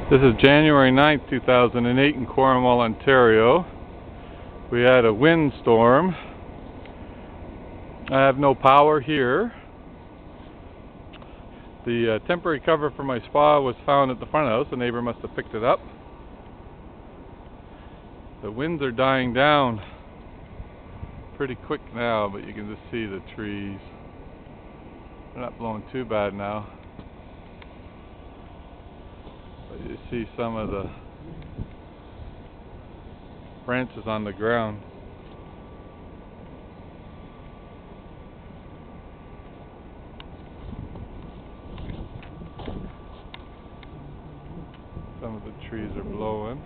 This is January 9th, 2008 in Cornwall, Ontario. We had a windstorm. I have no power here. The temporary cover for my spa was found at the front of the house. The neighbor must have picked it up. The winds are dying down pretty quick now, but you can just see the trees. They're not blowing too bad now. But you see some of the branches on the ground. Some of the trees are blowing.